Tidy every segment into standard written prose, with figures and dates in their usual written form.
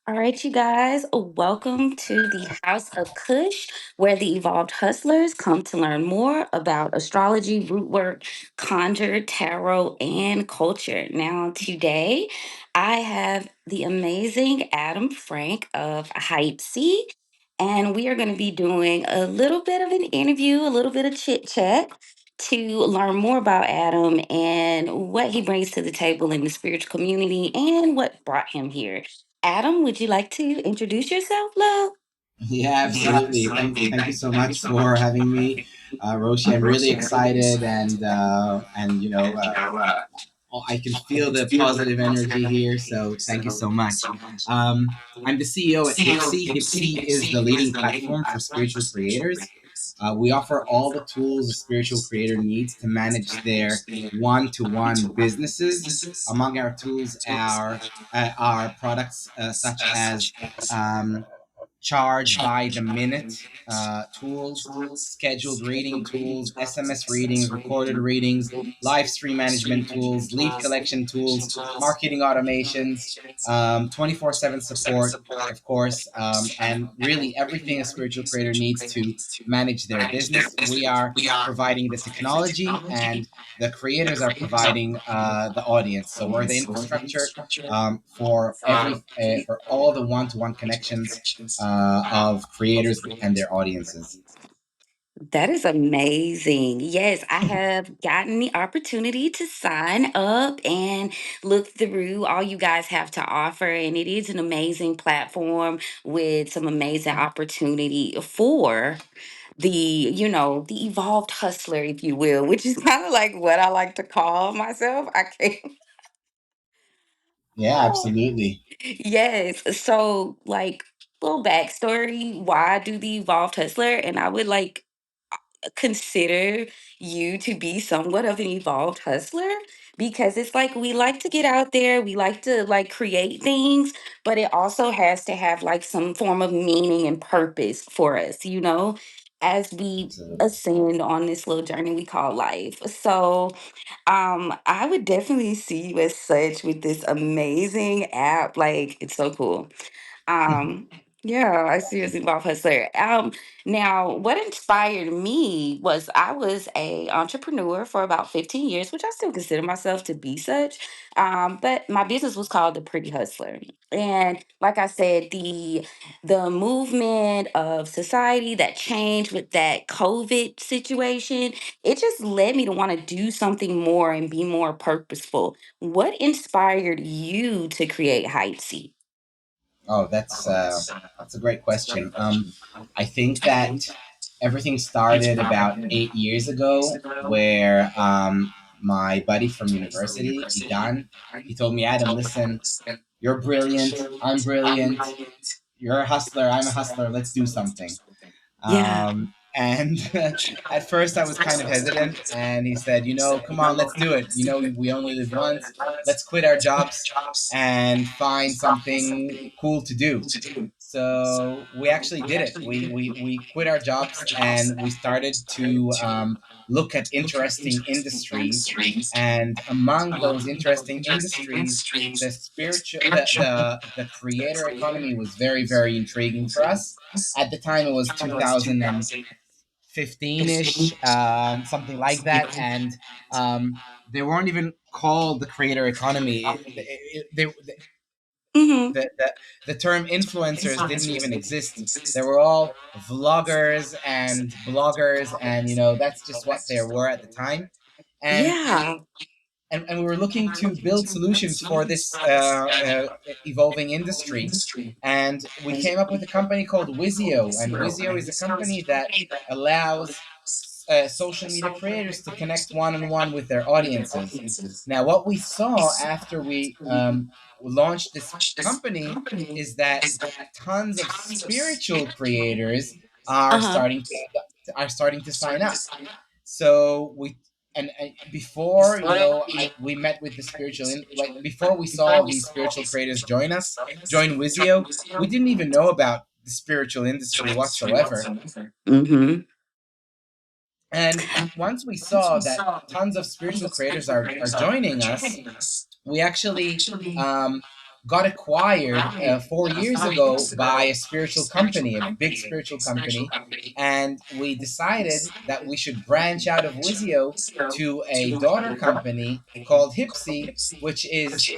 All right, you guys, welcome to the House of Cush, where the evolved hustlers come to learn more about astrology, root work, conjure, tarot, and culture. Now, today, I have the amazing Adam Frank of Hypsee, and we are going to be doing a little bit of an interview, a little bit of chit chat to learn more about Adam and what he brings to the table in the spiritual community and what brought him here. Adam, would you like to introduce yourself, love? Yeah, absolutely. Thank you so much for having me, Roshi. I'm really excited, I can feel the positive energy here. So thank you so much. I'm the CEO at Hypsee. Hypsee is the leading platform for spiritual creators. We offer all the tools a spiritual creator needs to manage their one-to-one businesses. Among our tools are products such as um, charge by the minute tools, scheduled reading tools, SMS readings, recorded readings, live stream management tools, lead collection tools, marketing automations, 24/7 support, of course, and really everything a spiritual creator needs to manage their business. We are providing the technology, and the creators are providing the audience. So we're the infrastructure for all the one-to-one connections of creators and their audiences. That is amazing. Yes, I have gotten the opportunity to sign up and look through all you guys have to offer. And it is an amazing platform with some amazing opportunity for the evolved hustler, if you will, which is kind of like what I like to call myself. I can't. Yeah, absolutely. Yes. So, like, little backstory why I do the evolved hustler, and I would like consider you to be somewhat of an evolved hustler because it's like we like to get out there, we like to like create things, but it also has to have like some form of meaning and purpose for us, as we Absolutely. ascend on this little journey we call life. So, I would definitely see you as such with this amazing app. Like, it's so cool. Um, yeah, I seriously love Hustler. Now what inspired me was I was a entrepreneur for about 15 years, which I still consider myself to be such. But my business was called the Pretty Hustler. And like I said, the movement of society that changed with that COVID situation, it just led me to want to do something more and be more purposeful. What inspired you to create Hypesy? Oh, that's a great question. I think that everything started about 8 years ago, where my buddy from university, Idan, he told me, Adam, listen, you're brilliant. I'm brilliant. You're a hustler. I'm a hustler. Let's do something. Yeah. And at first I was kind of hesitant, and he said, come on, let's do it. We only live once. Let's quit our jobs and find something cool to do. So we actually did it. We quit our jobs and we started to look at interesting industries. And among those interesting industries, the spiritual, the creator economy was very, very intriguing for us. At the time, it was 2015 ish, something like that. And they weren't even called the creator economy. Hmm. The term influencers didn't even exist. They were all vloggers and bloggers, and that's just what there were at the time. And Yeah. and we were looking to build solutions for this evolving industry. And we came up with a company called Wizio. And Wizio is a company that allows social media creators to connect one on one with their audiences. Now, what we saw after we launched this company is that tons of spiritual creators are Uh-huh. starting to sign up. So and before we met with the like before we saw these spiritual creators join Wizio, we didn't even know about the spiritual industry whatsoever. Mm-hmm. And once we saw that tons of spiritual creators are joining us, we actually um, got acquired 4 years ago by a spiritual company, a big spiritual company, and we decided that we should branch out of Wizio to a daughter company called Hypsee, which is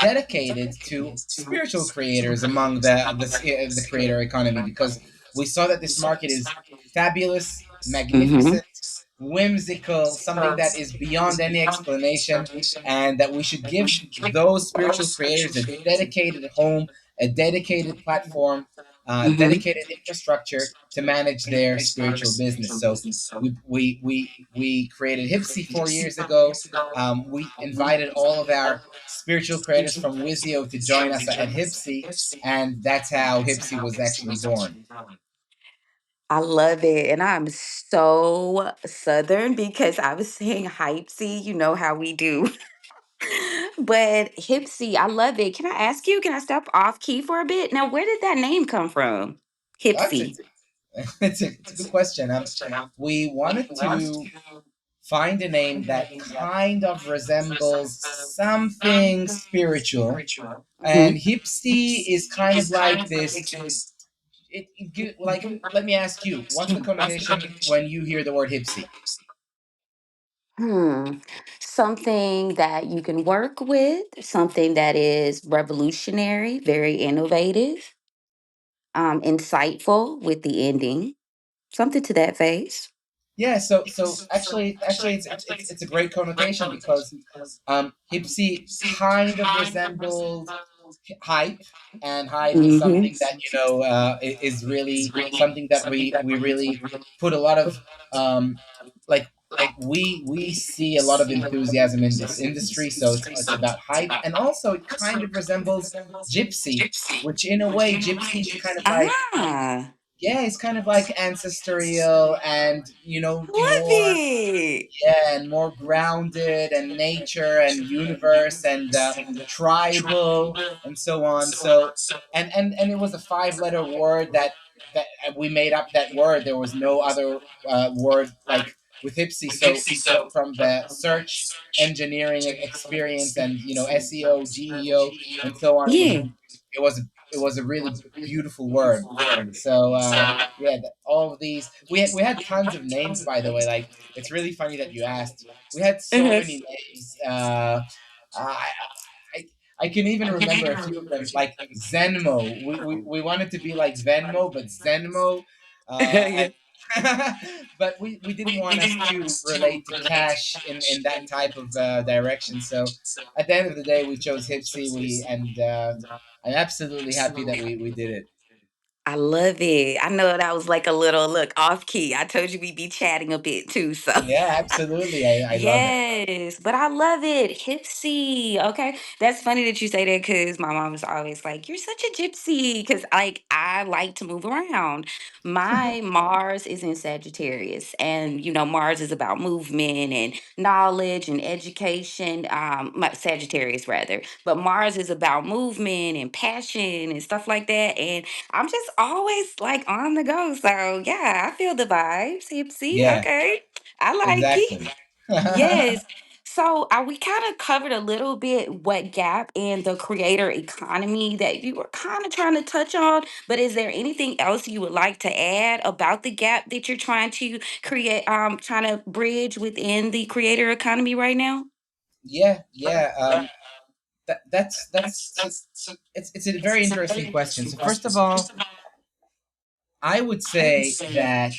dedicated to spiritual creators among the creator economy, because we saw that this market is fabulous, Mm-hmm. magnificent, whimsical, something that is beyond any explanation, and that we should give those spiritual creators a dedicated home, a dedicated platform, Mm-hmm. dedicated infrastructure to manage their spiritual business. So we created Hypsy 4 years ago. We invited all of our spiritual creators from Wizio to join us at Hypsy, and that's how Hypsy was actually born. I love it. And I'm so Southern because I was saying Hypsy, you know how we do. But Hipsy, I love it. Can I ask you, can I step off key for a bit? Now, where did that name come from? That's a Hipsy. it's a good question. We wanted to find a name that kind of resembles something spiritual, and Hmm. Hypsy is kind of like this. Like, let me ask you, what's the connotation when you hear the word Hypsy? Hmm. Something that you can work with, something that is revolutionary, very innovative, insightful with the ending, something to that phase. Yeah, so actually it's a great connotation because Hypsy kind of resembled hype, and hype is Hmm. something that is really something that we really put a lot of like we see a lot of enthusiasm in this industry, so it's about hype, and also it kind of resembles gypsy, which in a way gypsy is kind of like, Ah, yeah, it's kind of like ancestral and love more, it. yeah, and more grounded and nature and universe and tribal and so on. So and it was a five-letter word that we made up that word. There was no other word like with Hipsy. So from the search engineering experience and SEO, GEO, and so on, Yeah. it was a really beautiful word. So yeah, all of these, we had tons of names, by the way. Like, it's really funny that you asked. We had so Uh-huh. many names. I, I I can even remember a few of them, like Zenmo. We wanted to be like Venmo, but Zenmo, Yeah. and but we didn't want us to relate to cash in that type of direction. So at the end of the day, we chose Hipsy. And I'm absolutely happy that we did it. I love it. I know that was like a little look off key. I told you we'd be chatting a bit too. So Yeah, absolutely. I love it. yes, but I love it. Hipsy. Okay. That's funny that you say that because my mom was always like, you're such a gypsy. Because like I like to move around. My Mars is in Sagittarius. And Mars is about movement and knowledge and education. My Sagittarius rather. But Mars is about movement and passion and stuff like that. And I'm just always like on the go. So yeah, I feel the vibes. Hipsy. Yeah, Okay. I like it. exactly. Yes. So we kind of covered a little bit what gap in the creator economy that you were kind of trying to touch on, but is there anything else you would like to add about the gap that you're trying to create, trying to bridge within the creator economy right now? Yeah, yeah. That's so it's a very interesting question. So first of all, I would say that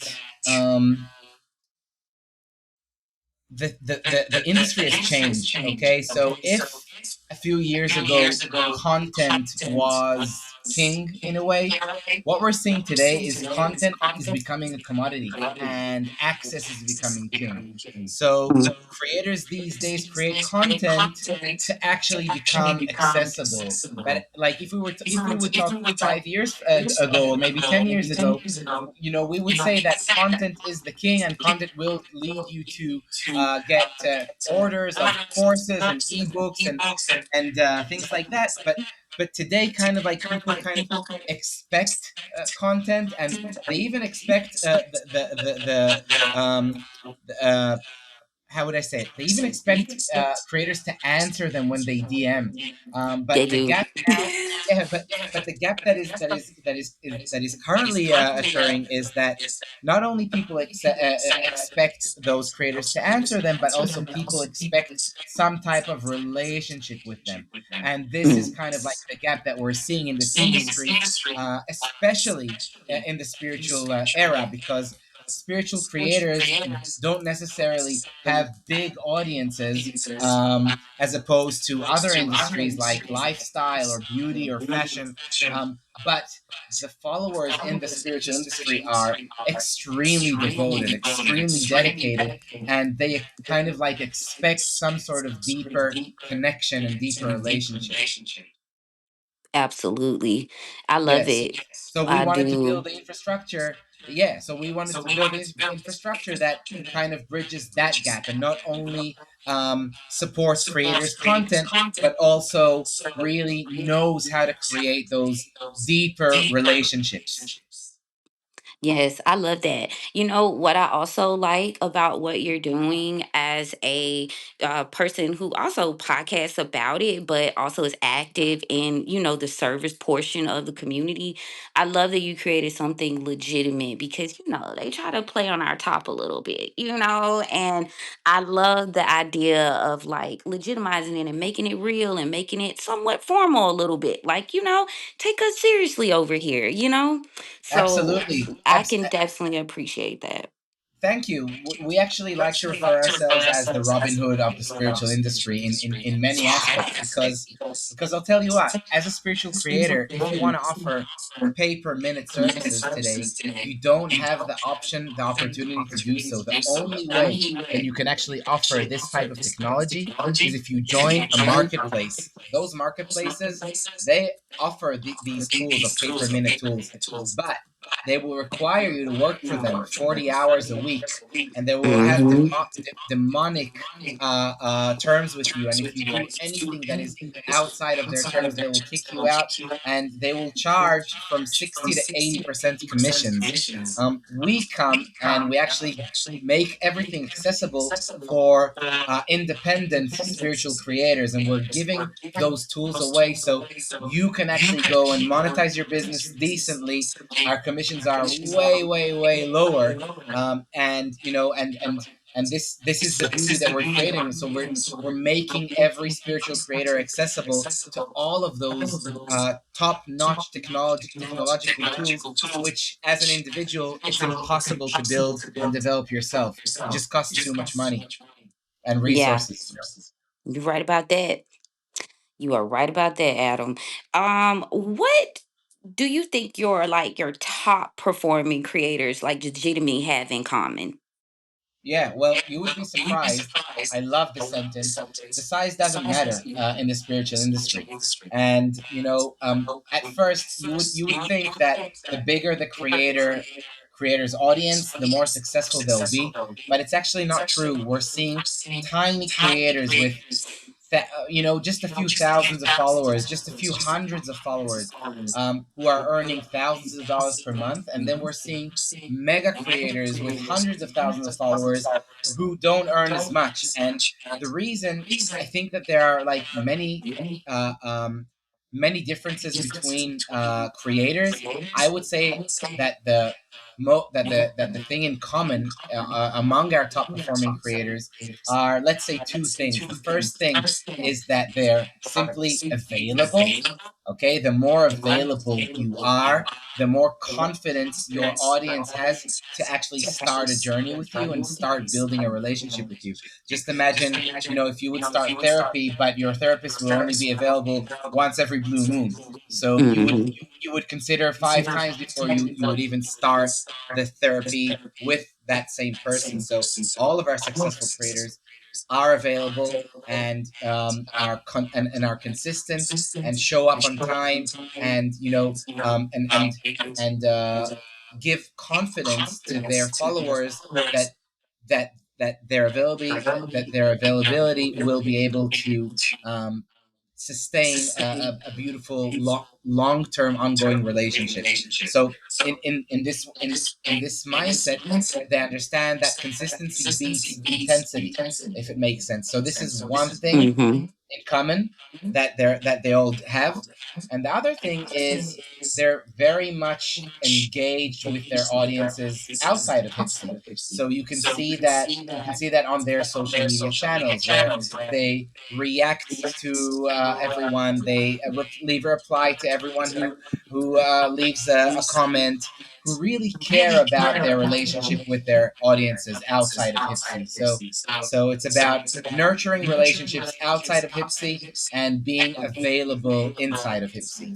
the industry has changed. Okay, so if a few years ago content was king in a way, what we're seeing today is content is becoming a commodity and access is becoming king. So creators these days create content to actually become accessible. But like, if we would talk 5 years ago, or maybe 10 years ago, we would say that content is the king and content will lead you to get orders of courses and ebooks and things like that. But today, kind of like, people kind of expect content, and they even expect the how would I say it? They even expect creators to answer them when they DM. They But the do. gap now, yeah, but the gap that is currently occurring is that not only people expect those creators to answer them, but also people expect some type of relationship with them, and this is Mm. kind of like the gap that we're seeing in this industry, especially in the spiritual era, because spiritual creators don't necessarily have big audiences, as opposed to other industries like lifestyle or beauty or fashion. But the followers in the spiritual industry are extremely devoted, extremely dedicated, and they kind of like expect some sort of deeper connection and deeper relationship. Absolutely. I love Yes. it. So we I wanted to do. build the infrastructure. Yeah. So we wanted to build the infrastructure that kind of bridges that gap and not only supports creators' content, but also really knows how to create those deeper relationships. Yes, I love that. You know what I also like about what you're doing as a person who also podcasts about it, but also is active in, the service portion of the community. I love that you created something legitimate because, they try to play on our top a little bit, and I love the idea of like legitimizing it and making it real and making it somewhat formal a little bit. Like, take us seriously over here. So Absolutely. I can definitely appreciate that. Thank you. We actually like to refer ourselves as the Robin Hood of the spiritual industry in many aspects, because I'll tell you what, as a spiritual creator, if you want to offer pay per minute services today, you don't have the option, the opportunity to do so. The only way that you can actually offer this type of technology is if you join a marketplace. Those marketplaces, they offer these tools of pay per minute tools, but they will require you to work for them 40 hours a week, and they will have Hmm. demonic terms with you. And if you do anything that is outside of their terms, they will kick you out, and they will charge from 60 to 80% commissions. We come and we actually make everything accessible for independent spiritual creators, and we're giving those tools away so you can actually go and monetize your business decently. Our commissions are way, way, way lower, and and this is the beauty that we're creating. So we're making every spiritual creator accessible to all of those top-notch technological tools, which as an individual it's impossible to build and develop yourself. It just costs too much money and Yeah, resources. you're right about that. You are right about that, Adam. What do you think your top performing creators like legitimately have in common? Yeah, well, you would be surprised. I love this sentence. The size doesn't matter in the spiritual industry, and at first you would think that the bigger the creator's audience, the more successful they'll be, but it's actually not true. We're seeing tiny creators with just a few thousands of followers, just a few hundreds of followers, who are earning thousands of dollars per month. And then we're seeing mega creators with hundreds of thousands of followers who don't earn as much. And the reason, I think that there are like uh, um, many differences between creators. I would say that the thing in common among our top performing creators are, let's say, two things. The first thing is that they're simply available. Okay, the more available you are, the more confidence your audience has to actually start a journey with you and start building a relationship with you. Just imagine, if you would start therapy, but your therapist will only be available once every blue moon. So Hmm. you would consider five times before you would even start the therapy with that same person. So all of our successful creators are available and and are consistent and show up on time, and and give confidence to their followers that that their availability will be able to sustain a beautiful long-term ongoing relationship. So in this mindset, they understand that consistency beats intensity, if it makes sense. So this is one thing Mm-hmm. in common that they all have. And the other thing is they're very much engaged with their audiences outside of Hypsy. So you can see that on their social media channels, where they react to everyone. They leave a reply to everyone who leaves a comment, who really care about their relationship with their audiences outside of Hypsy. So it's about nurturing relationships outside of Hypsy and being available inside of Hypsy.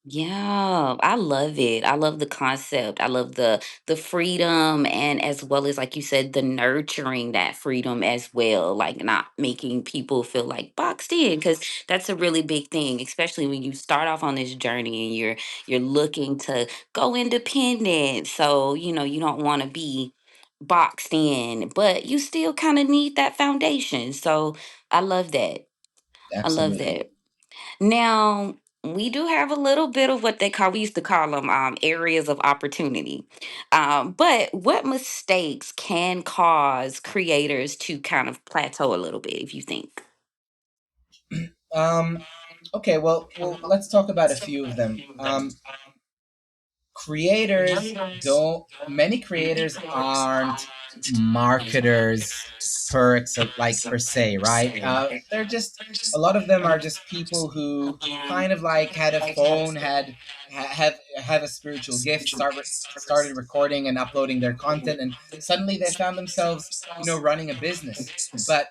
Yeah, I love it. I love the concept. I love the freedom, and as well as, like you said, the nurturing that freedom as well, like not making people feel like boxed in, because that's a really big thing, especially when you start off on this journey and you're looking to go independent. So, you don't want to be boxed in, but you still kind of need that foundation. So, I love that. I love Absolutely. that. Now, we do have a little bit of what we used to call them areas of opportunity. But what mistakes can cause creators to kind of plateau a little bit, if you think? Um, okay, well, let's talk about a few of them. Creators don't Many creators aren't marketers per se, right? They're just A lot of them are just people who kind of like had a phone, have a spiritual gift, started recording and uploading their content, and suddenly they found themselves, running a business. But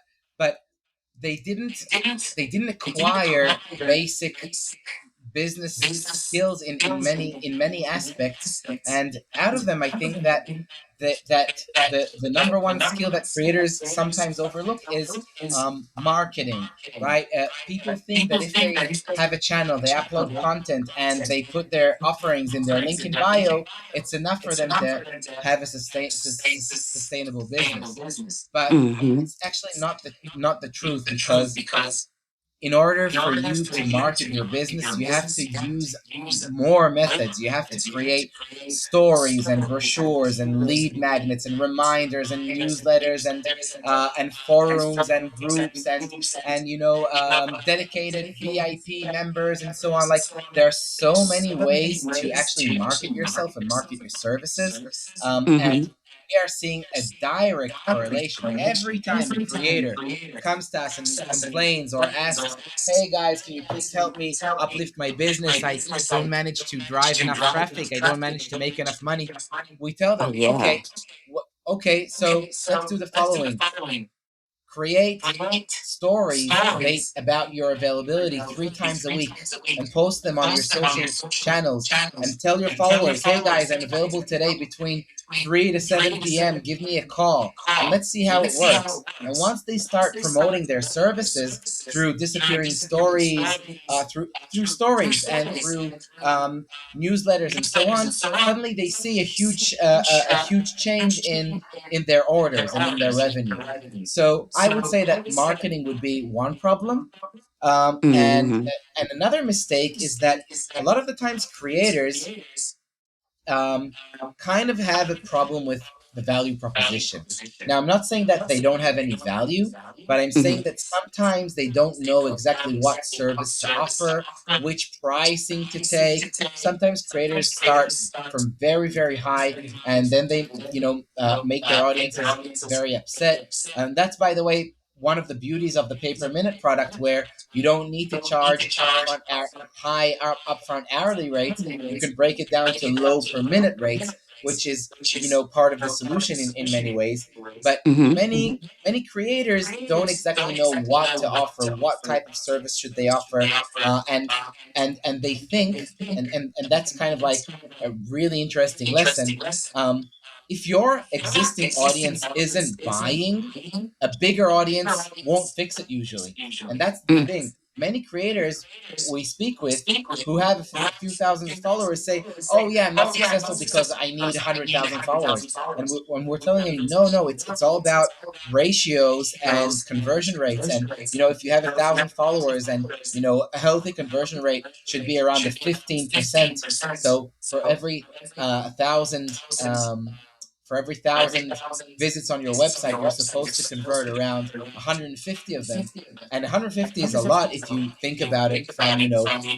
they didn't they didn't acquire basic business skills in many aspects. And out of them, I think that the number one skill that creators sometimes overlook is marketing, right? People think that if they have a channel, they upload content, and they put their offerings in their link in bio, it's enough for them to have a sustainable business. But Mm-hmm. it's actually not the truth, because in order for you to market your business, you have to use more methods. You have to create stories and brochures and lead magnets and reminders and newsletters and forums and groups and dedicated VIP members and so on. Like, there are so many ways to actually market yourself and market your services, and Mm-hmm. we are seeing a direct correlation every time a creator comes to us and complains or asks, "Hey guys, can you please help me uplift my business? I don't manage to drive enough traffic. I don't manage to make enough money." We tell Oh them, yeah. okay, so let's do the following: create stories about your availability 3 times a week and post them on your social channels, and tell your followers, "Hey guys, I'm available today between 3 to 7 p.m. Give me a call, and let's see how it works." And once they start promoting their services through disappearing stories, through stories and through newsletters and so on, suddenly they see a huge change in their orders and in their revenue. So I would say that marketing would be one problem, Mm-hmm. and another mistake is that a lot of the times creators um, kind of have a problem with the value proposition. Now, I'm not saying that they don't have any value, but I'm saying that sometimes they don't know exactly what service to offer, which pricing to take. Sometimes creators start from very, very high, and then they, make their audiences very upset. And that's, by the way, one of the beauties of the pay per minute product, where you don't need to charge upfront hourly rates. You can break it down to low per minute rates, which is, part of the solution in many ways. But Mm-hmm. many creators don't exactly know what to offer, what type of service should they offer, and they think, and that's kind of like a really interesting lesson. If your existing audience isn't buying, a bigger audience won't fix it usually, and that's the thing. many creators we speak with who have a few thousands of followers say, "Oh yeah, I'm not successful because I need 100,000 followers." And when we're telling them, "No, no, it's all about ratios and conversion rates." And if you have 1,000 followers, and a healthy conversion rate should be around the 15%. So for every thousand visits on your website, you're supposed to convert around 150 of them. And 150 is a lot if you think about it from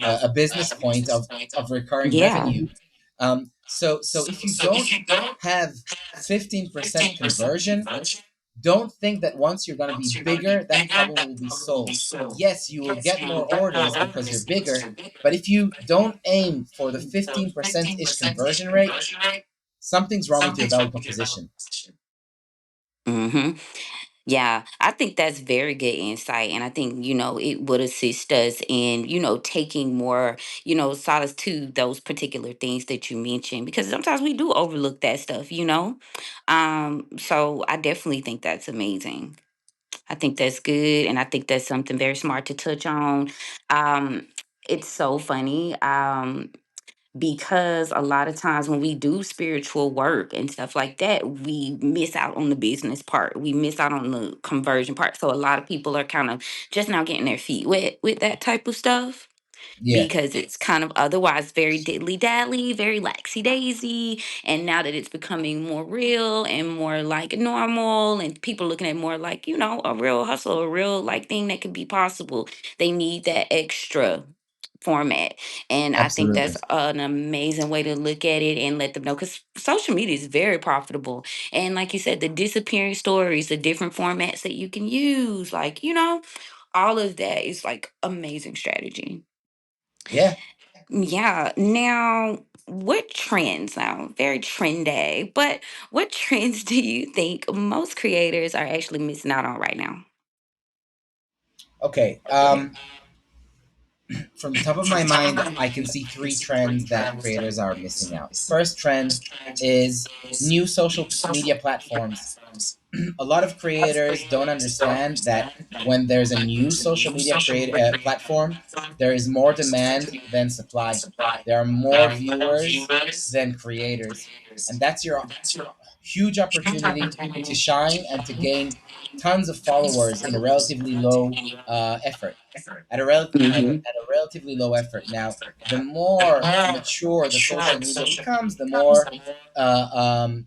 a business point of recurring Yeah. revenue. So if you don't have 15% conversion, don't think that once you're going to be bigger, that problem will be solved. Yes, you will get more orders because you're bigger, but if you don't aim for the 15% ish conversion rate, something's wrong with your value proposition. hmm Yeah, I think that's very good insight. And I think, it would assist us in, taking more, solace to those particular things that you mentioned, because sometimes we do overlook that stuff. So I definitely think that's amazing. I think that's good. And I think that's something very smart to touch on. Um, it's so funny. Because a lot of times when we do spiritual work and stuff like that, we miss out on the business part. We miss out on the conversion part. So a lot of people are kind of just now getting their feet wet with that type of stuff, Yeah, because it's kind of otherwise very diddly dally, very laxy daisy. And now that it's becoming more real and more like normal, and people looking at more like, a real hustle, a real like thing that could be possible, they need that extra format. And I think absolutely. that's an amazing way to look at it and let them know, because social media is very profitable. And like you said, the disappearing stories, the different formats that you can use, like, all of that is like amazing strategy. Yeah. Yeah. Now, what trends, now, very trendy, but what trends do you think most creators are actually missing out on right now? Okay. From the top of my mind, I can see three trends that creators are missing out. First trend is new social media platforms. A lot of creators don't understand that when there's a new social media platform, there is more demand than supply. There are more viewers than creators, and that's your huge opportunity to shine and to gain tons of followers in a relatively low effort. At a relatively low effort. Now, the more mature the social media becomes, the more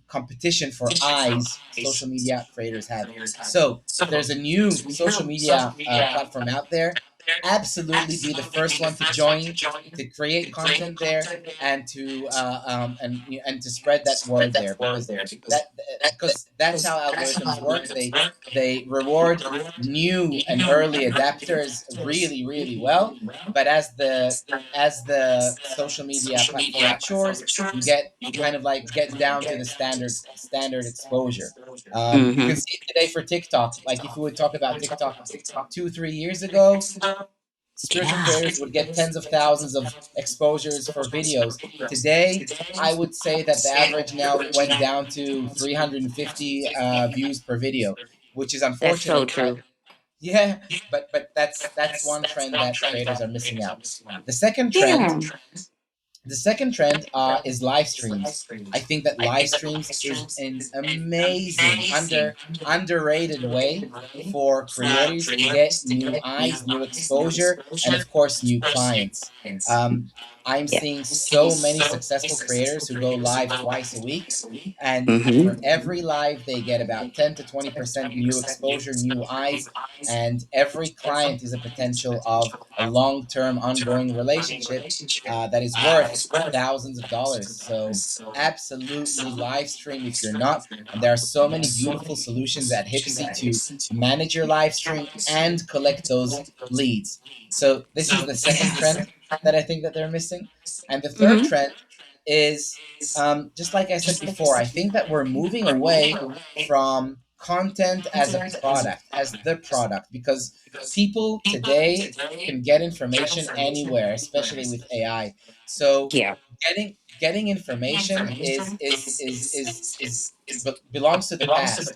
competition for eyes social media creators have. So, if there's a new social media platform out there, absolutely be the first one to join, to create content there, and to spread that word there, because that's how algorithms work. They reward new and early adapters really, really well. But as the social media platform matures, you kind of like get down to the standard exposure. You can Mm-hmm. see it today for TikTok. Like if we would talk about TikTok 2, 3 years ago, spiritual Yeah. creators would get tens of thousands of exposures for videos. Today, I would say that the average now went down to 350 views per video, which is That's so unfortunate. But true. yeah, but that's one trend that creators are missing out. The second trend Yeah. the second trend is live streams. I think that live streams is an amazing underrated way for creators to get new eyes, new exposure, and of course new clients. Um, I'm Yeah. seeing so many successful creators who go live twice a week, and for Mm-hmm. every live they get about 10 to 20% new exposure, new eyes, and every client is a potential of a long-term ongoing relationship that is worth thousands of dollars. So absolutely live stream if you're not. And there are so many beautiful solutions at Hypsee to manage your live stream and collect those leads. So this is the second trend that I think that they're missing. And the third Mm-hmm. trend is just like I said before, I think that we're moving away from content as a product, as the product, because people today can get information anywhere, especially with AI. So Yeah. getting information is belongs to the past.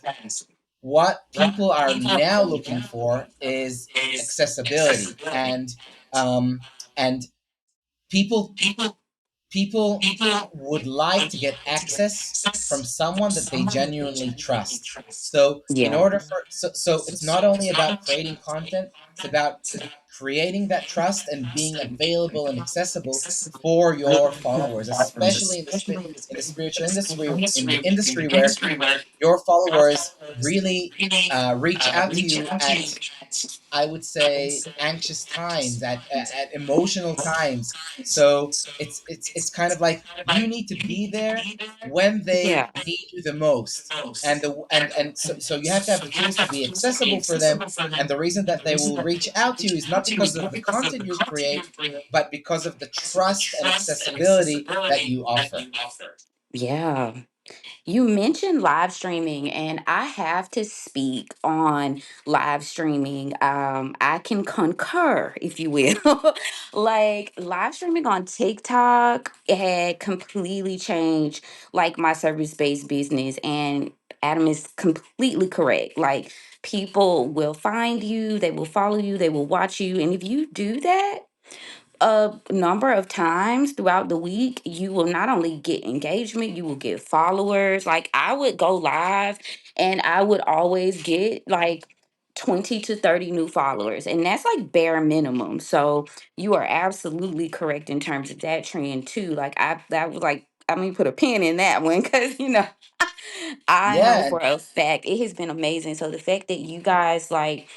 what people are now looking for is accessibility, um, and people people would like to get access from someone that they genuinely trust. So in Yeah. order for so it's not only about creating content, it's about creating that trust and being available and accessible for your followers, especially in the spiritual industry, in the industry where your followers really reach out to you at, I would say, anxious times, at emotional times. So it's kind of like you need to be there when they Yeah. need you the most, and so you have to have the tools to be accessible for them. And the reason that they will reach out to you is not because of the content you create, but because of the trust and accessibility that you offer. Yeah. You mentioned live streaming, and I have to speak on live streaming. I can concur, if you will. Like live streaming on TikTok, it had completely changed like my service-based business. And Adam is completely correct. Like people will find you, they will follow you, they will watch you. And if you do that a number of times throughout the week, you will not only get engagement, you will get followers. Like I would go live and I would always get like 20 to 30 new followers. And that's like bare minimum. So you are absolutely correct in terms of that trend too. Like I that was like I mean put a pin in that one because I know Yeah, for a fact it has been amazing. So the fact that you guys like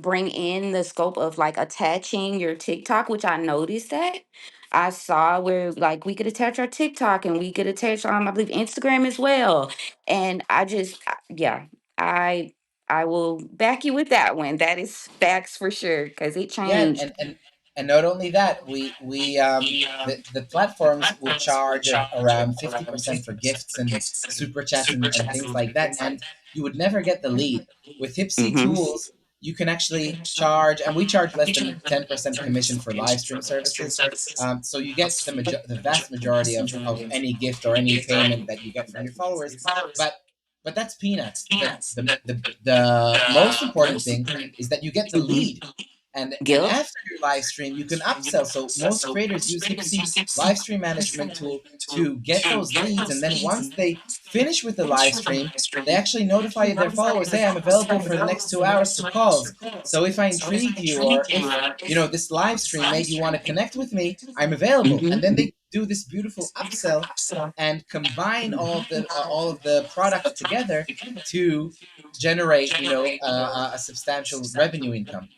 bring in the scope of like attaching your TikTok, which I noticed that. I saw where like we could attach our TikTok and we could attach I believe Instagram as well. And yeah, I I will back you with that one. That is facts for sure because it yeah, changed. and not only that, the platforms would charge around 50% for gifts and super chats and things like that, and you would never get the lead. With Hypsee Hmm. tools, you can actually charge, and we charge less than 10% commission for live stream services. So you get the vast majority of any gift or any payment that you get from your followers, but that's peanuts. The most important thing is that you get the Hmm. lead, and Yep. after your live stream you can upsell. So most creators use Hypsee live stream management tool to get those leads, and then once they finish with the live stream, they actually notify their followers, hey, I'm available for the next 2 hours for calls. So if I intrigued you, or if this live stream made you want to connect with me, I'm available. And then Hmm. they do this beautiful upsell and combine all of the products together to generate a substantial revenue income.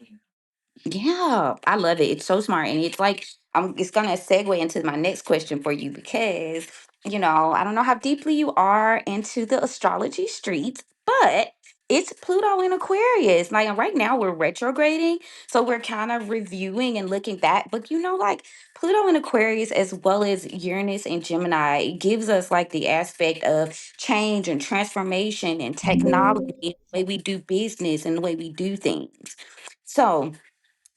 Yeah, I love it. It's so smart. And it's like it's gonna segue into my next question for you because, I don't know how deeply you are into the astrology streets, but it's Pluto in Aquarius. Like right now we're retrograding. So we're kind of reviewing and looking back. But like Pluto in Aquarius as well as Uranus and Gemini, it gives us like the aspect of change and transformation and technology, the way we do business and the way we do things. So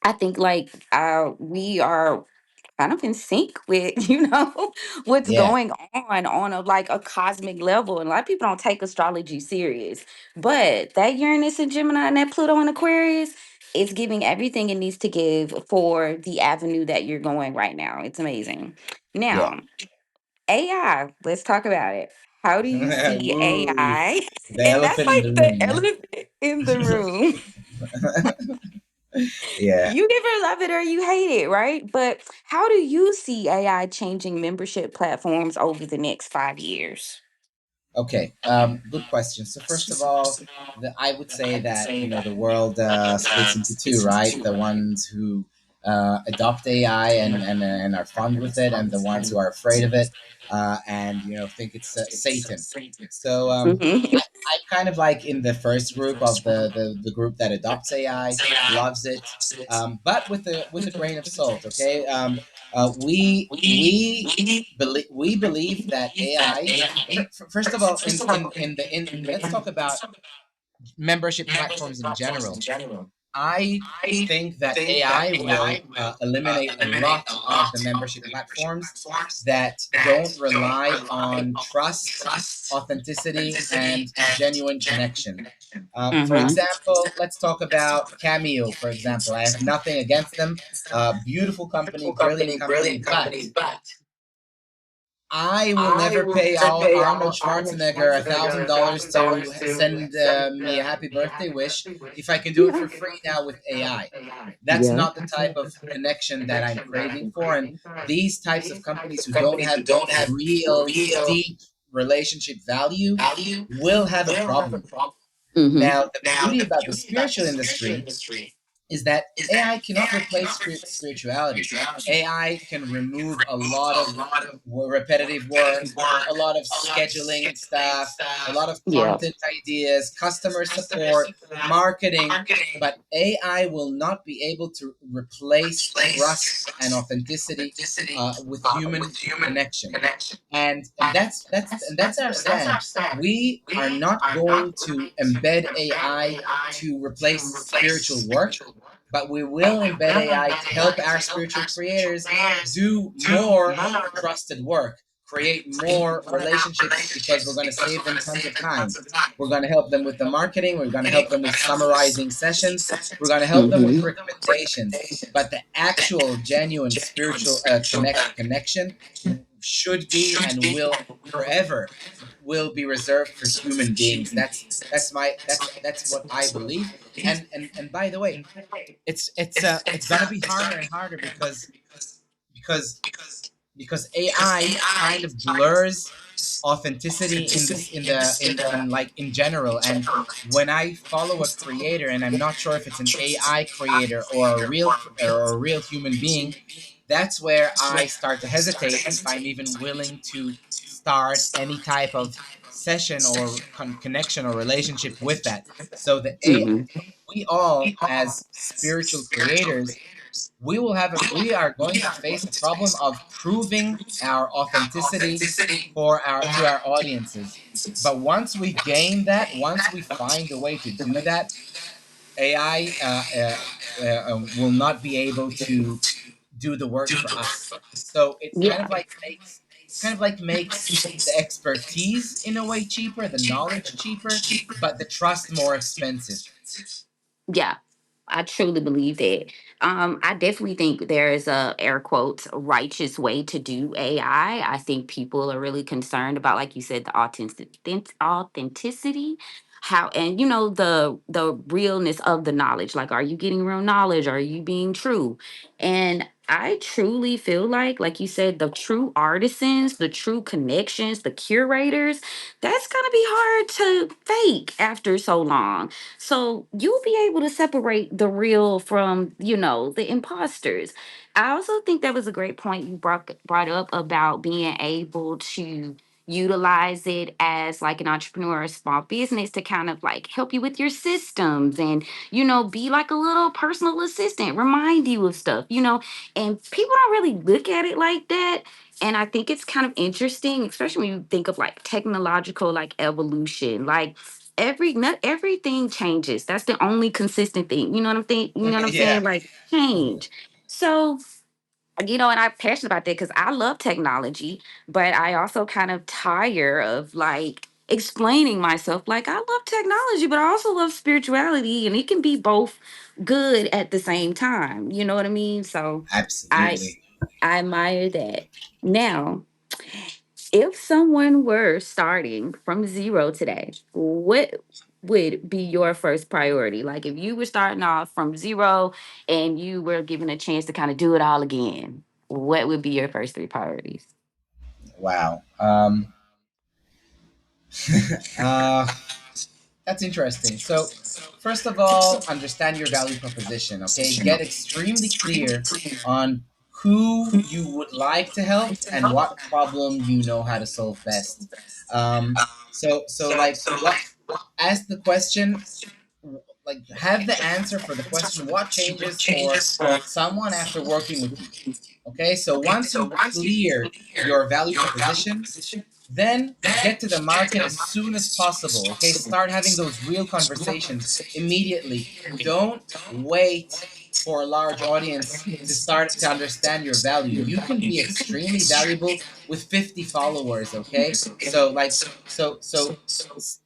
I think like we are kind of in sync with what's Yeah, going on a like a cosmic level, and a lot of people don't take astrology serious, but that Uranus and Gemini and that Pluto and Aquarius is giving everything it needs to give for the avenue that you're going right now. It's amazing. yeah. Now AI, let's talk about it. How do you see Woo, AI? the And that's elephant in like the the room, yeah. elephant in the room. Yeah. You either love it or you hate it, right? But how do you see AI changing membership platforms over the next 5 years? Okay, good question. So first of all, I would say that the world splits into two, right? The ones who adopt AI and are fun with it, and the ones who are afraid of it, and think it's Satan. So Hmm. I'm kind of like in the first group of the group that adopts AI, loves it, but with a grain of salt. Okay, we believe that AI. First of all, in let's talk about membership platforms in general. I think that AI will eliminate a lot of the membership platforms that don't rely on trust, authenticity, and genuine connection. For Mm-hmm. example, let's talk about Cameo, for example. I have nothing against them. Beautiful company, brilliant company, but I will never pay Arnold Schwarzenegger $1,000 to send me a happy birthday wish if I can do it Yeah. for free now with AI. That's Yeah. not the type of connection that I'm craving for. And these types of companies who don't have real, deep relationship value will have a problem. Mm-hmm. Now, the beauty about the spiritual industry is that AI cannot replace spirituality. AI can remove a lot of repetitive work, a lot of scheduling stuff, a lot of Yeah. content ideas, customer support, marketing, but AI will not be able to replace trust and authenticity with human connection. And that's our stand. We are not going to embed AI to replace spiritual work, but we will embed AI to help our spiritual creators do more trusted work, create more relationships, because we're going to save them tons of time. We're going to help them with the marketing. We're going to help them with summarizing sessions. We're going to help them with Mm-hmm. recommendations. But the actual, genuine spiritual connection should be and will forever will be reserved for human beings. That's what I believe. And by the way, it's gonna be harder and harder because AI kind of blurs authenticity in this in like in general. And when I follow a creator and I'm not sure if it's an AI creator or a real human being, that's where I start to hesitate if I'm even willing to start any type of session or connection or relationship with that. So Mm-hmm. we all as spiritual creators, we are going to face a problem of proving our authenticity for our to our audiences. But once we gain that, once we find a way to do that, AI will not be able to do the work for us. So Yeah. it's kind of like makes the expertise in a way cheaper, the knowledge cheaper, but the trust more expensive. Yeah, I truly believe that. I definitely think there is a air quotes righteous way to do AI. I think people are really concerned about, like you said, the authenticity, how, and the realness of the knowledge. Like, are you getting real knowledge? Are you being true? And I truly feel like you said, the true artisans, the true connections, the curators, that's gonna be hard to fake after so long. So you'll be able to separate the real from, the imposters. I also think that was a great point you brought up about being able to utilize it as like an entrepreneur or small business to kind of like help you with your systems and be like a little personal assistant, remind you of stuff, and people don't really look at it like that. And I think it's kind of interesting, especially when you think of like technological like evolution. Like not everything changes. That's the only consistent thing. You know what I'm think you know what I'm Yeah. saying? Like change. So, and I'm passionate about that because I love technology, but I also kind of tire of like explaining myself. Like, I love technology, but I also love spirituality, and it can be both good at the same time. You know what I mean? So I Absolutely. I admire that. Now, if someone were starting from zero today, what would be your first priority? Like, if you were starting off from zero and you were given a chance to kind of do it all again, what would be your first three priorities? Wow. Uh, That's interesting. So, first of all, understand your value proposition, okay? Get extremely clear on who you would like to help and what problem you know how to solve best. So like, what, ask the question, like, have the answer for the question, what changes for someone after working with you? Okay, so once you've cleared your value proposition, Then get to the market as soon as possible. Okay, start having those real conversations immediately. Don't wait for a large audience to start to understand your value. You can be extremely valuable with 50 followers. Okay,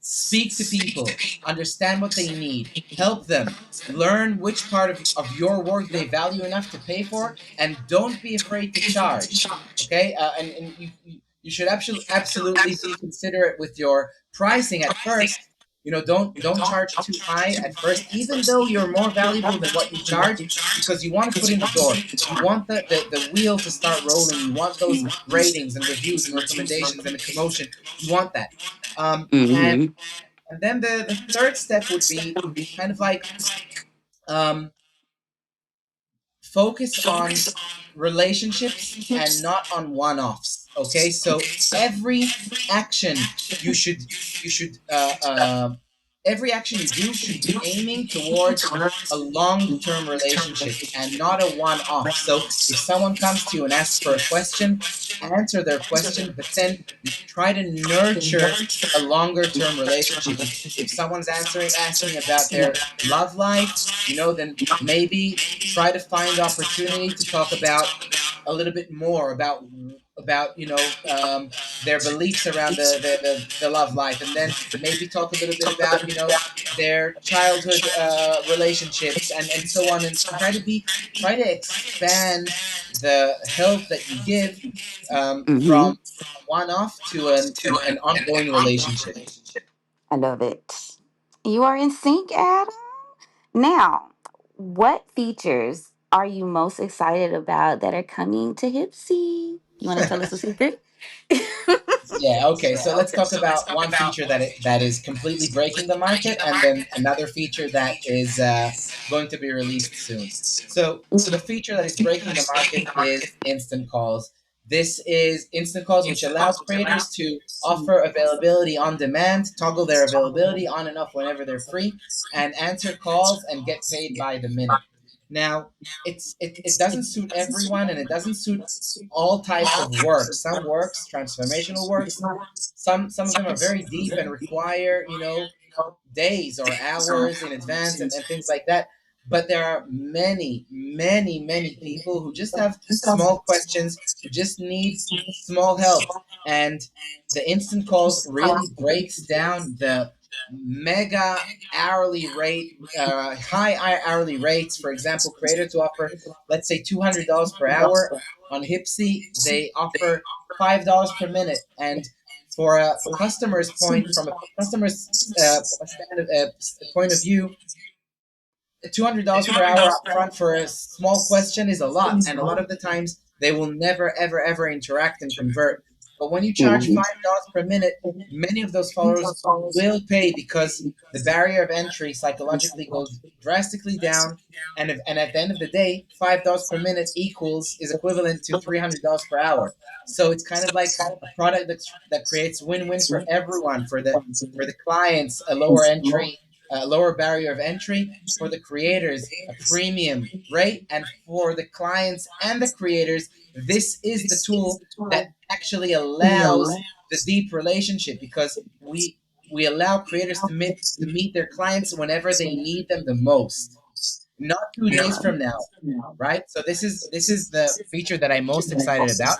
speak to people, understand what they need, help them, learn which part of your work they value enough to pay for, and don't be afraid to charge. Okay, and you should absolutely be considerate with your pricing at first. Don't charge too high at first, even though you're more valuable than what you charge, because you want a foot in the door. You want the wheel to start rolling. You want those ratings and reviews and recommendations and a commotion. You want that. um, and Mm-hmm. and then the third step would be kind of like, um, focus on relationships and not on one-offs. Okay, so every action you should every action you do should be aiming towards a long-term relationship and not a one-off. So if someone comes to you and asks for a question, answer their question, but then try to nurture a longer-term relationship. If someone's answering asking about their love life, then maybe try to find opportunity to talk about a little bit more about their beliefs around the love life, and then maybe talk a little bit about their childhood relationships, and so on, and try to expand the help that you give, Mm-hmm. from a one-off to an ongoing relationship. I love it. You are in sync, Adam. Now, what features are you most excited about that are coming to Hypsee? You want to tell us a secret? Yeah, okay. So let's talk about one feature that is completely breaking the market, and then another feature that is going to be released soon. So the feature that is breaking the market is instant calls. This is instant calls, which allows creators to offer availability on demand, toggle their availability on and off whenever they're free, and answer calls and get paid by the minute. Now, it doesn't suit everyone, and it doesn't suit all types of work. Some works, transformational works, some of them are very deep and require, days or hours in advance, and things like that. But there are many, many, many people who just have small questions, who just need small help. And the instant calls really breaks down the mega hourly rate, high hourly rates. For example, creators who offer, let's say, $200 per hour on Hypsee, they offer $5 per minute. And for a customer's point, from a customer's point of view, $200 per hour upfront for a small question is a lot, and a lot of the times they will never, ever, ever interact and convert. But when you charge Mhm. $5 per minute, many of those followers will pay, because the barrier of entry psychologically goes drastically down. And at the end of the day, $5 per minute is equivalent to $300 per hour. So it's kind of like a product that creates win-win for everyone, for the clients, a lower barrier of entry, for the creators, a premium rate, and for the clients and the creators, this is the tool that actually allows the deep relationship, because we allow creators to meet their clients whenever they need them the most, not 2 days from now, right? So this is the feature that I'm most excited about.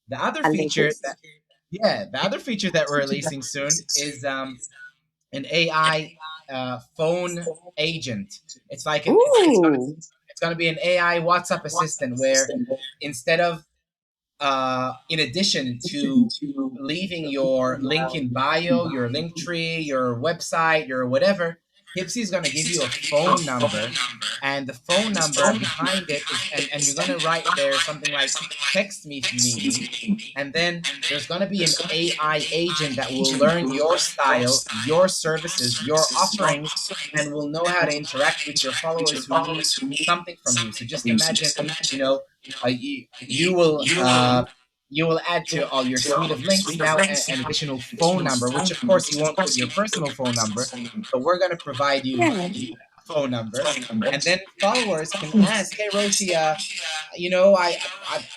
The other I love feature it. that Yeah, the other feature that we're releasing soon is an AI phone agent. It's like Ooh. it's gonna be an AI WhatsApp assistant, where instead of in addition to leaving your link in bio, your link tree, your website, your whatever, Hipsy is going to give you a phone number, and the phone number behind it is, and you're going to write there something like, text me if you need me. And then there's going to be an AI agent that will learn your style, your services, your offerings, and will know how to interact with your followers who need something from you. So just imagine, you know, you will add to all your suite of links now an additional phone number, which of course you won't put your personal phone number, but we're going to provide you Yeah. a phone number, and then followers can ask, "Hey Roshi,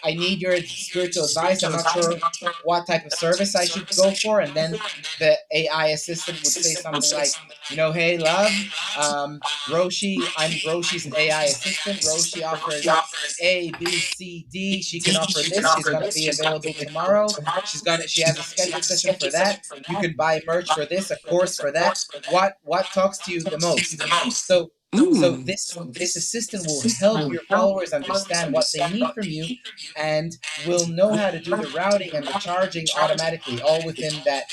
I need your spiritual advice. I'm not sure what type of service I should go for." And then the AI assistant would say something like, "Hey love, I'm Roshi's AI assistant. Roshi offers A, B, C, D. She can offer this. She's gonna be available tomorrow. She has a scheduled session for that. You can buy merch for this, a course for that. What talks to you the most?" So Mm. this assistant will help your followers understand what they need from you, and will know how to do the routing and the charging automatically, all within that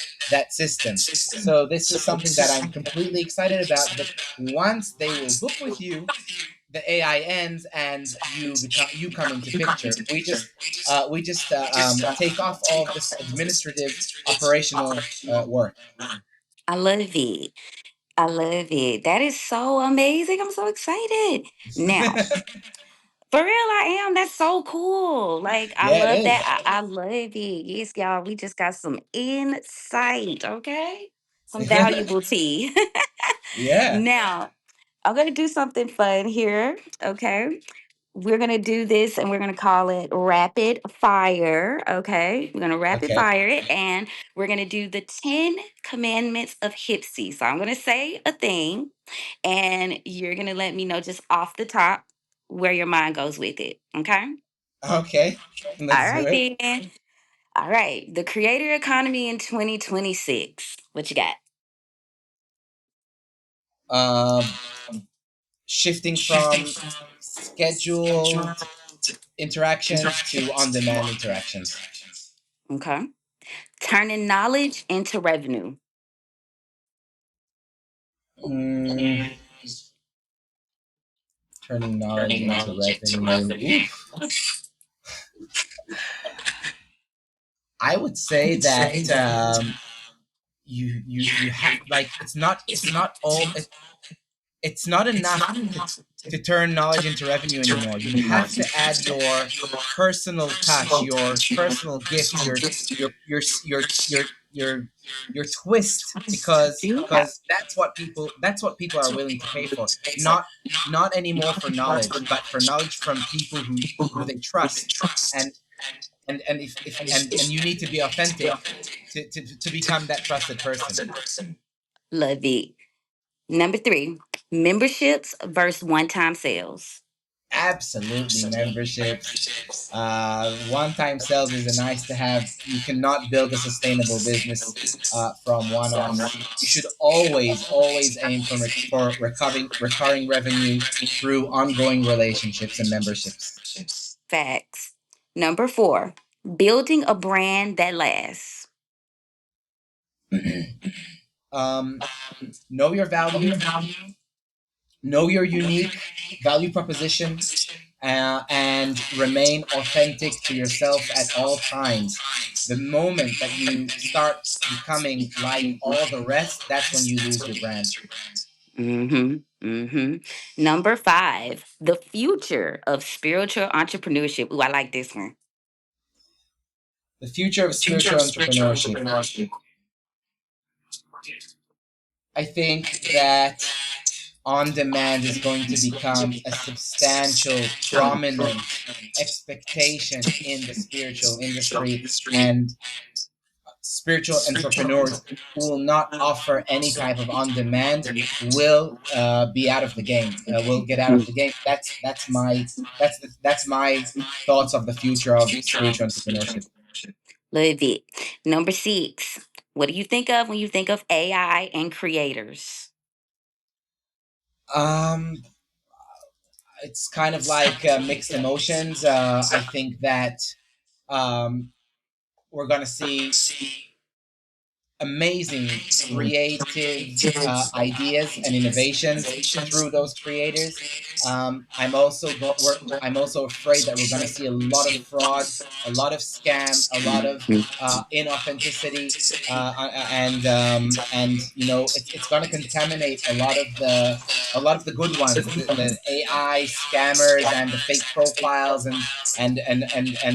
system. So this is something that I'm completely excited about. But once they will book with you, the AI ends and you come into picture. We just take off all of this administrative operational work. I love it. I love it. That is so amazing. I'm so excited. Now, for real, I am. That's so cool. Like, I Yeah, it love is. that. I love it. Yes, y'all. We just got some insight, okay? Some valuable tea. Yeah. Now, I'm going to do something fun here, okay? We're going to do this and we're going to call it rapid fire, okay? We're going to rapid Okay. fire it and we're going to do the 10 commandments of Hypsee. So I'm going to say a thing and you're going to let me know just off the top where your mind goes with it, okay? Okay. All Let's do right, it. then. All right. The creator economy in 2026. What you got? Um, Shifting from scheduled interactions to on-demand interactions. Okay. Turning knowledge into revenue. Mm, Turning knowledge into revenue. Oof. I would say that you have, like, it's not enough to turn knowledge into revenue anymore. You have to add your personal touch, your personal gift, your your twist, Yeah. because that's what people are willing to pay for. Not anymore for knowledge, but for knowledge from people who they trust. And if you need to be authentic to become that trusted person. Love it. Number three, memberships versus one-time sales. Absolutely, memberships. One-time sales is a nice to have. You cannot build a sustainable business from one-offs. You should always aim for recurring revenue through ongoing relationships and memberships. Facts. Number four, building a brand that lasts. um, know your value, know your unique value proposition, and remain authentic to yourself at all times. The moment that you start becoming like all the rest, that's when you lose your brand. Mm-hmm. Mm-hmm. Number five, the future of spiritual entrepreneurship. Ooh, I like this one. The future of spiritual entrepreneurship. I think that on demand is going to become a substantial, prominent expectation in the spiritual industry, and spiritual entrepreneurs who will not offer any type of on demand will be out of the game. Will get out of the game. That's my thoughts of the future of spiritual entrepreneurship. Love it. Number six, what do you think of when you think of AI and creators? Um, it's kind of like mixed emotions. I think that um, we're gonna see amazing creative ideas and innovations through those creators. I'm also afraid that we're going to see a lot of fraud, a lot of scam, a lot of inauthenticity, and it's going to contaminate a lot of the good ones, the AI scammers and the fake profiles, and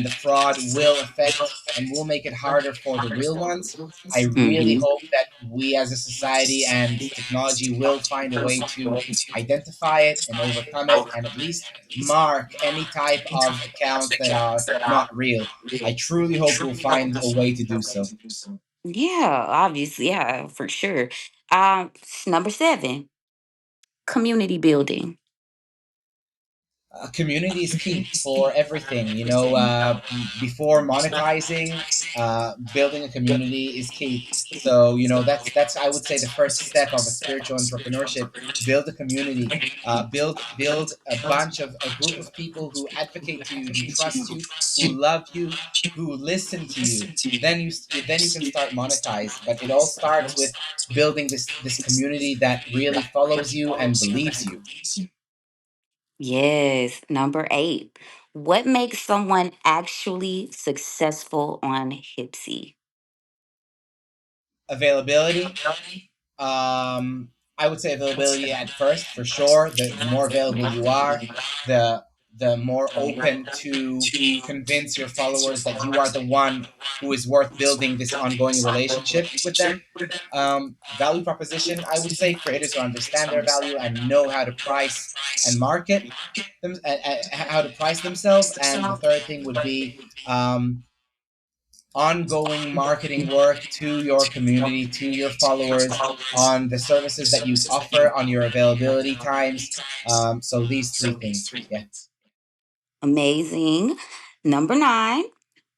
the fraud will affect and will make it harder for the real ones. I really hope that we as a society and technology will find a way to identify it and overcome it, and at least mark any type of accounts that are not real. I truly hope we'll find a way to do so. Yeah, obviously, yeah, for sure. Number 7, community building. Community is key for everything. Before monetizing, building a community is key. So that's I would say the first step of a spiritual entrepreneurship. Build a community. Build a group of people who advocate to you, who trust you, who love you, who listen to you. Then you can start monetize. But it all starts with building this community that really follows you and believes you. Yes, number 8. What makes someone actually successful on Hypsee? Availability. I would say availability at first for sure. The more available you are, the the more open to convince your followers that you are the one who is worth building this ongoing relationship with them. Value proposition, I would say creators who understand their value and know how to price and market them, how to price themselves. And the third thing would be ongoing marketing work to your community, to your followers, on the services that you offer, on your availability times. So these three things, yeah. Amazing. Number 9,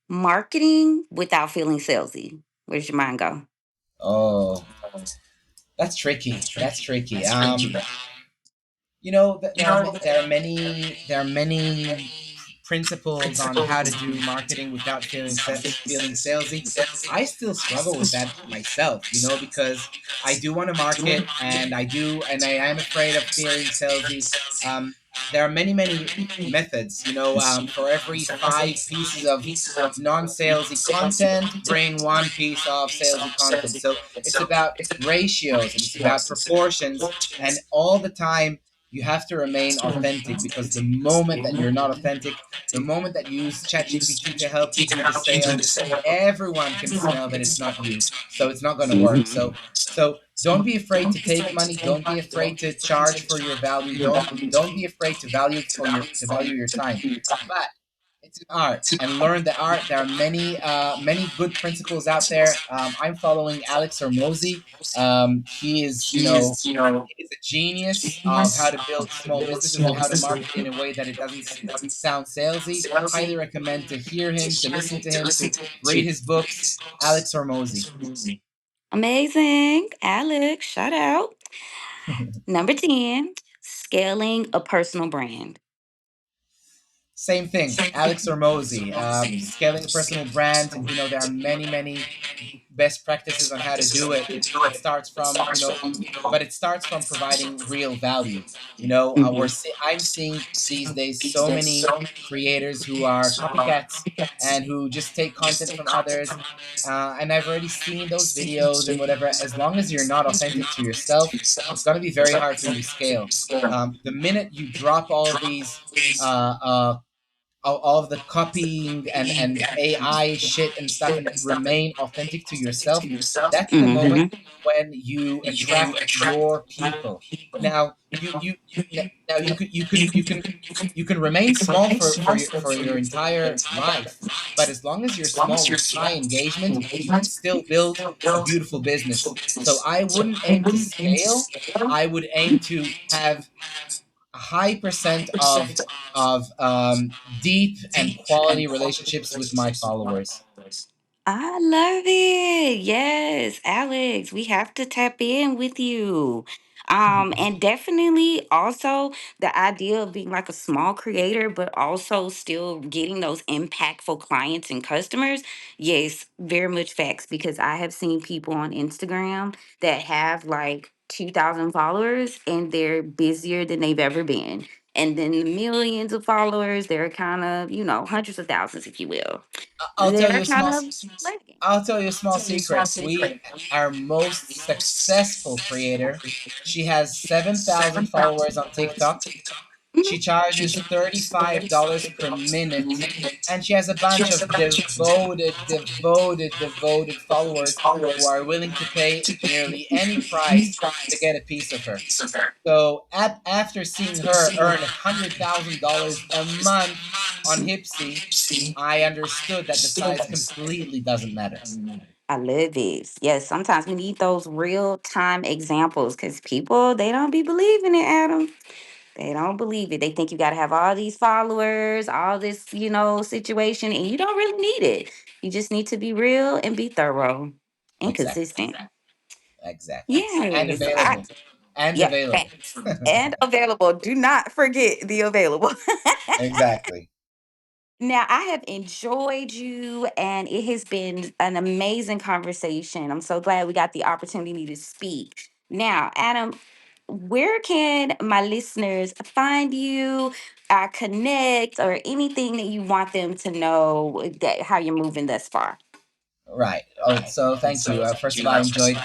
marketing without feeling salesy. Where's your mind go? Oh, that's tricky. That's tricky. There are many principles on how to do marketing without feeling salesy. I still struggle with that myself, because I do want to market, and I am afraid of feeling salesy. There are many methods. For every five pieces of non-salesy content, bring one piece of salesy content. So it's about ratios and it's about proportions, and all the time you have to remain authentic, because the moment that you're not authentic, the moment that you use ChatGPT to help you do the sale, everyone can smell that it's not you. So it's not going to work. So don't be afraid to take money. Don't be afraid to charge for your value. Don't be afraid to value your time. But it's an art, and learn the art. There are many good principles out there. I'm following Alex Hormozy. He is he is a genius of how to build small businesses and how to market in a way that it doesn't sound salesy. Highly recommend to hear him, to listen to him, to read his books. Alex Hormozy. Amazing. Alex, shout out. Number 10, scaling a personal brand. Same thing, Alex Hormozy. Scaling a personal brand. There are many best practices on how to do it. It starts from but it starts from providing real value. I'm seeing these days so many creators who are copycats and who just take content from others. And I've already seen those videos and whatever. As long as you're not authentic to yourself, it's going to be very hard for you to scale. The minute you drop all of these all of the copying and AI shit and stuff, and remain authentic to yourself, that's the moment Mhm. when you attract your people. Now now you can remain small for your entire life, but as long as you're small with high engagement, you can still build a beautiful business. So I wouldn't aim to scale. I would aim to have a high percent of deep and quality relationships with my followers. I love it. Yes, Alex, we have to tap in with you. And definitely also the idea of being like a small creator, but also still getting those impactful clients and customers. Yes, very much facts, because I have seen people on Instagram that have like 2,000 followers and they're busier than they've ever been. And then the millions of followers, they're kind of, hundreds of thousands, if you will. I'll tell They're you a kind small of lagging. I'll tell you a small secret. Our most successful creator, she has 7,000 followers on TikTok, She charges $35 per minute, and she has a bunch of devoted followers who are willing to pay nearly any price to get a piece of her. So after seeing her earn $100,000 a month on Hypsee, I understood that the size completely doesn't matter. I love it. Yes, sometimes we need those real time examples because people, they don't be believing it, Adam. They don't believe it. They think you got to have all these followers, all this, situation, and you don't really need it. You just need to be real and be thorough and Exactly. consistent. Exactly. And Yes. available. And Yep. available. Facts. And available. Do not forget the available. Exactly. Now, I have enjoyed you, and it has been an amazing conversation. I'm so glad we got the opportunity to speak. Now, Adam, where can my listeners find you, connect, or anything that you want them to know that how you're moving thus far? Right. Oh, so thank you. First of all, I enjoyed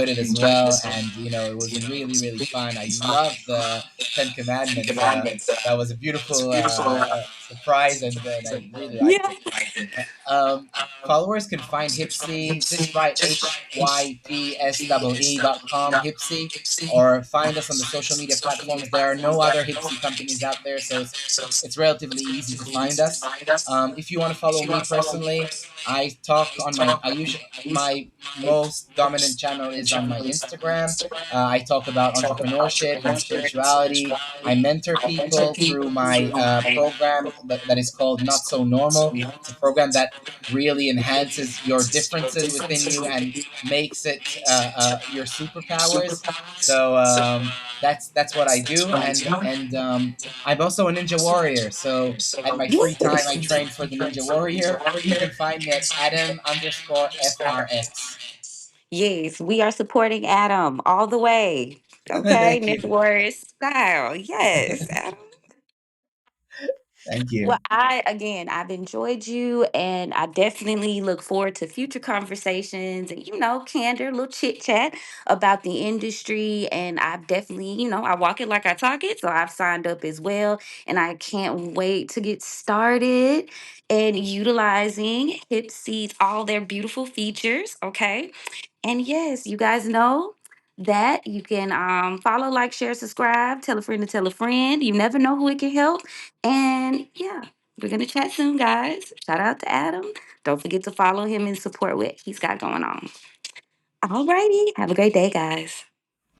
it as well, and it was really really fun. I love the Ten Commandments. That was a beautiful surprise, and I really liked Yeah. it. Um, Followers can find Hypsee. Just write hypsee.com, Hypsee, or find us on the social media platforms. There are no other Hypsee companies out there, so it's relatively easy to find us. If you want to follow me personally, I talk on my I usually my most dominant channel is on my Instagram. I talk about entrepreneurship and spirituality. I mentor people through my program that is called Not So Normal. It's a program that really enhances your differences within you and makes it your superpowers. So that's what I do, and I'm also a ninja warrior. So at my free time, I train for the Ninja Warrior. You can find me at Adam_FRX. Yes, we are supporting Adam all the way. Okay, Thank you. Nick Warriors style. Yes, Adam. Thank Well, you. I've enjoyed you, and I definitely look forward to future conversations and, candor, little chit chat about the industry. And I've definitely, I walk it like I talk it. So I've signed up as well. And I can't wait to get started and utilizing Hipseeds, all their beautiful features. Okay. And yes, you guys know that you can follow, like, share, subscribe, tell a friend to tell a friend. You never know who it can help. And yeah, we're going to chat soon, guys. Shout out to Adam. Don't forget to follow him and support what he's got going on. All righty. Have a great day, guys.